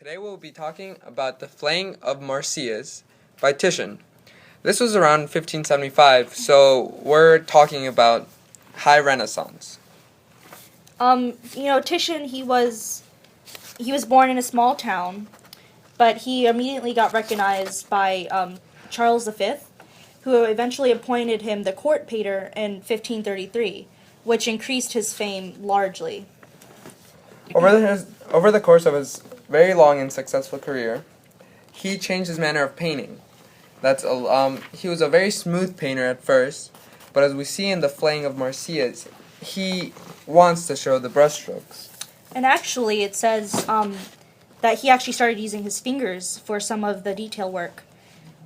Today we'll be talking about the Flaying of Marsyas by Titian. This was around 1575, so we're talking about High Renaissance. Titian, he was born in a small town, but he immediately got recognized by Charles V, who eventually appointed him the court pater in 1533, which increased his fame largely. Over the course of his very long and successful career, he changed his manner of painting. He was a very smooth painter at first, but as we see in the Flaying of Marsyas, he wants to show the brushstrokes. And actually, it says that he actually started using his fingers for some of the detail work.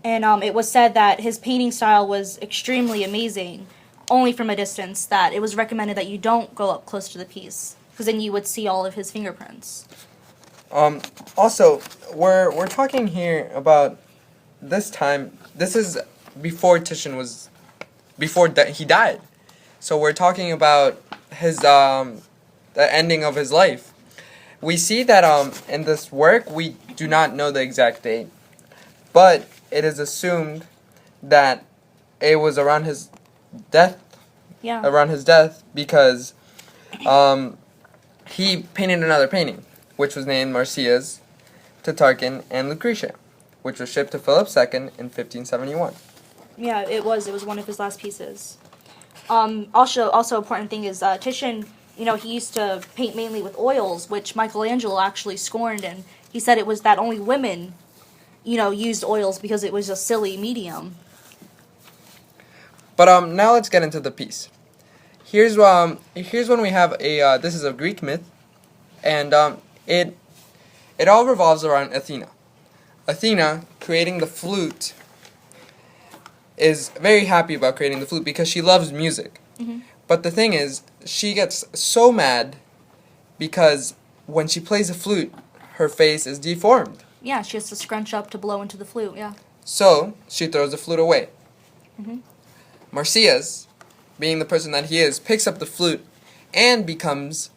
And it was said that his painting style was extremely amazing, only from a distance, that it was recommended that you don't go up close to the piece, because then you would see all of his fingerprints. Also, we're talking here about this time. This is before he died. So we're talking about his the ending of his life. We see that in this work we do not know the exact date, but it is assumed that it was around his death. Yeah. Around his death, because he painted another painting, which was named Marsyas, Titian, and Lucretia, which was shipped to Philip II in 1571. Yeah, it was one of his last pieces. Also important thing is Titian, he used to paint mainly with oils, which Michelangelo actually scorned, and he said it was that only women, used oils because it was a silly medium. But now let's get into the piece. Here's when we have this is a Greek myth, and it all revolves around Athena. Athena, creating the flute, is very happy about creating the flute because she loves music. Mm-hmm. But the thing is, she gets so mad because when she plays the flute, her face is deformed. Yeah, she has to scrunch up to blow into the flute, yeah. So, she throws the flute away. Mm-hmm. Marsyas, being the person that he is, picks up the flute and becomes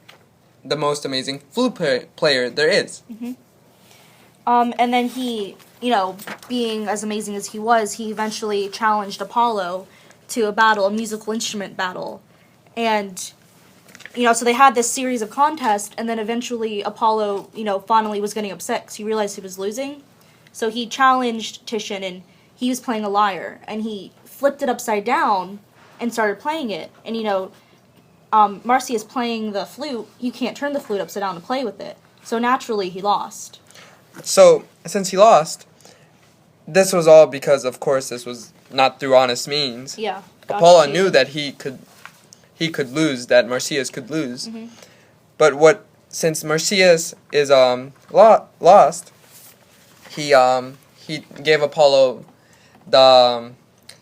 the most amazing flute player there is. Mm-hmm. And then he, being as amazing as he was, he eventually challenged Apollo to a musical instrument battle. And, so they had this series of contests, and then eventually Apollo, finally was getting upset because he realized he was losing. So he challenged Titian, and he was playing a lyre, and he flipped it upside down and started playing it. And, Marsyas playing the flute, you can't turn the flute upside down to play with it. So naturally he lost. So, since he lost, this was all because, of course, this was not through honest means. Yeah. Apollo knew that he could lose, that Marsyas could lose. Mm-hmm. But since Marsyas is lost, he gave Apollo the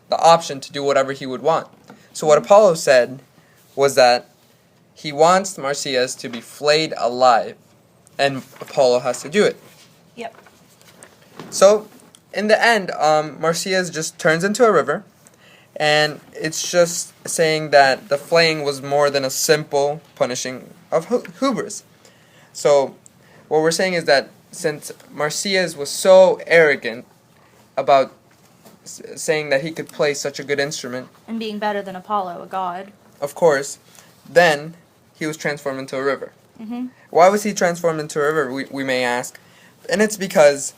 option to do whatever he would want. So what Apollo said was that he wants Marsyas to be flayed alive, and Apollo has to do it. Yep. So, in the end, Marsyas just turns into a river, and it's just saying that the flaying was more than a simple punishing of hubris. So, what we're saying is that since Marsyas was so arrogant about saying that he could play such a good instrument, And being better than Apollo, a god. of course, then he was transformed into a river. Mm-hmm. Why was he transformed into a river, we may ask? And it's because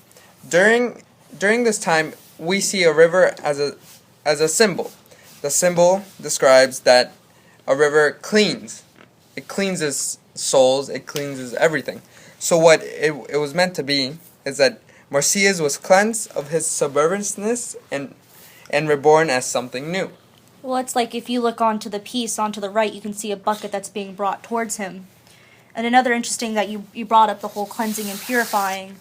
during this time, we see a river as a symbol. The symbol describes that a river cleans. It cleanses souls, it cleanses everything. So what it was meant to be is that Marsyas was cleansed of his subversiveness and reborn as something new. Well, it's like if you look onto the piece onto the right, you can see a bucket that's being brought towards him. And another interesting that you brought up the whole cleansing and purifying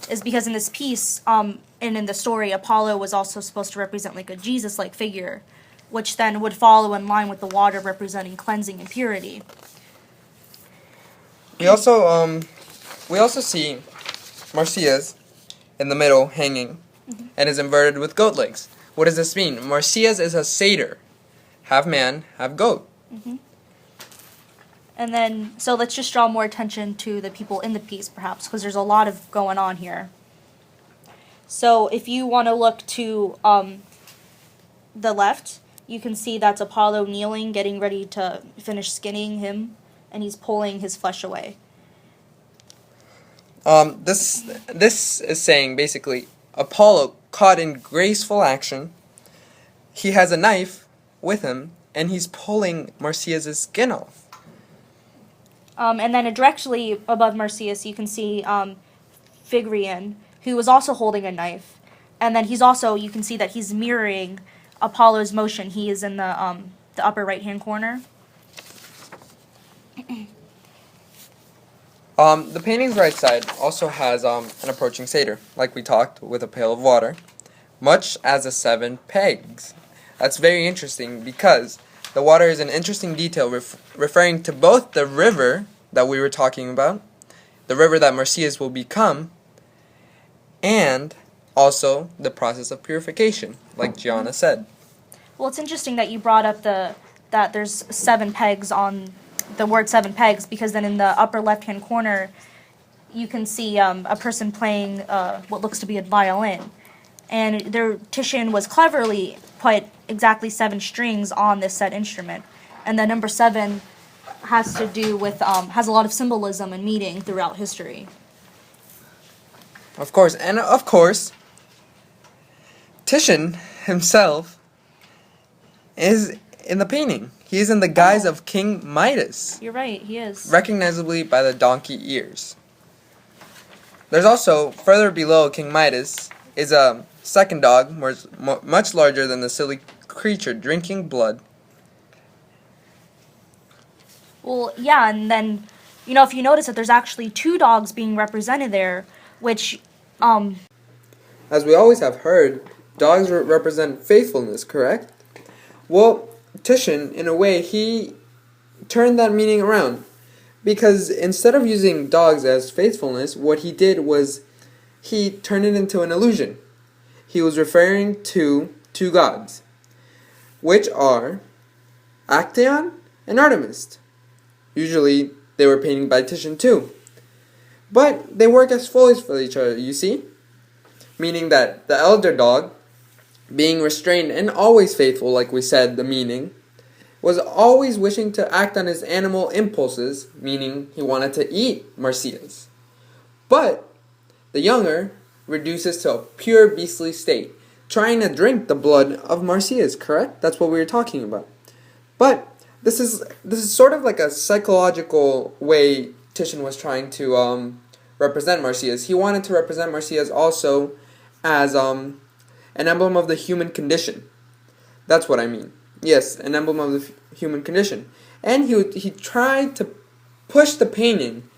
is because in this piece, and in the story, Apollo was also supposed to represent like a Jesus-like figure, which then would follow in line with the water representing cleansing and purity. We also see Marsyas in the middle hanging, Mm-hmm. and is inverted with goat legs. What does this mean? Marsyas is a satyr, half man, half goat. Mm-hmm. And then, so let's just draw more attention to the people in the piece, perhaps, because there's a lot of going on here. So if you want to look to the left, you can see that's Apollo kneeling, getting ready to finish skinning him, and he's pulling his flesh away. This is saying basically Apollo caught in graceful action. He has a knife with him, and he's pulling Marsyas' skin off. And then directly above Marsyas, you can see Phrygian, who was also holding a knife. And then he's also, you can see that he's mirroring Apollo's motion. He is in the upper right-hand corner. The painting's right side also has an approaching satyr, like we talked, with a pail of water, much as the 7 pegs. That's very interesting because the water is an interesting detail referring to both the river that we were talking about, the river that Marsyas will become, and also the process of purification, like Gianna said. Well, it's interesting that you brought up that there's 7 pegs on the word 7 pegs, because then in the upper left-hand corner, you can see a person playing what looks to be a violin. And Titian was cleverly put exactly 7 strings on this said instrument. And the number 7 has to do with, has a lot of symbolism and meaning throughout history. Of course, and of course, Titian himself is in the painting. He is in the guise of King Midas. You're right, he is. Recognizably by the donkey ears. There's also, further below King Midas, is a second dog, much larger than the silly creature drinking blood. Well, yeah, and then, if you notice that there's actually 2 dogs being represented there, which, As we always have heard, dogs represent faithfulness, correct? Well, Titian, in a way, he turned that meaning around. Because instead of using dogs as faithfulness, what he did was he turned it into an illusion. He was referring to 2 gods, which are Actaeon and Artemis. Usually, they were painted by Titian too. But they work as foils for each other, you see? Meaning that the elder dog, being restrained and always faithful, like we said, the meaning, was always wishing to act on his animal impulses, meaning he wanted to eat Marsyas. But the younger reduces to a pure beastly state, trying to drink the blood of Marsyas, correct? That's what we were talking about. But this is sort of like a psychological way Titian was trying to represent Marsyas. He wanted to represent Marsyas also as an emblem of the human condition. That's what I mean. Yes, an emblem of the human condition. And he tried to push the painting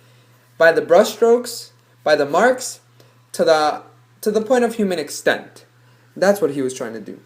by the brushstrokes, by the marks, to the point of human extent. That's what he was trying to do.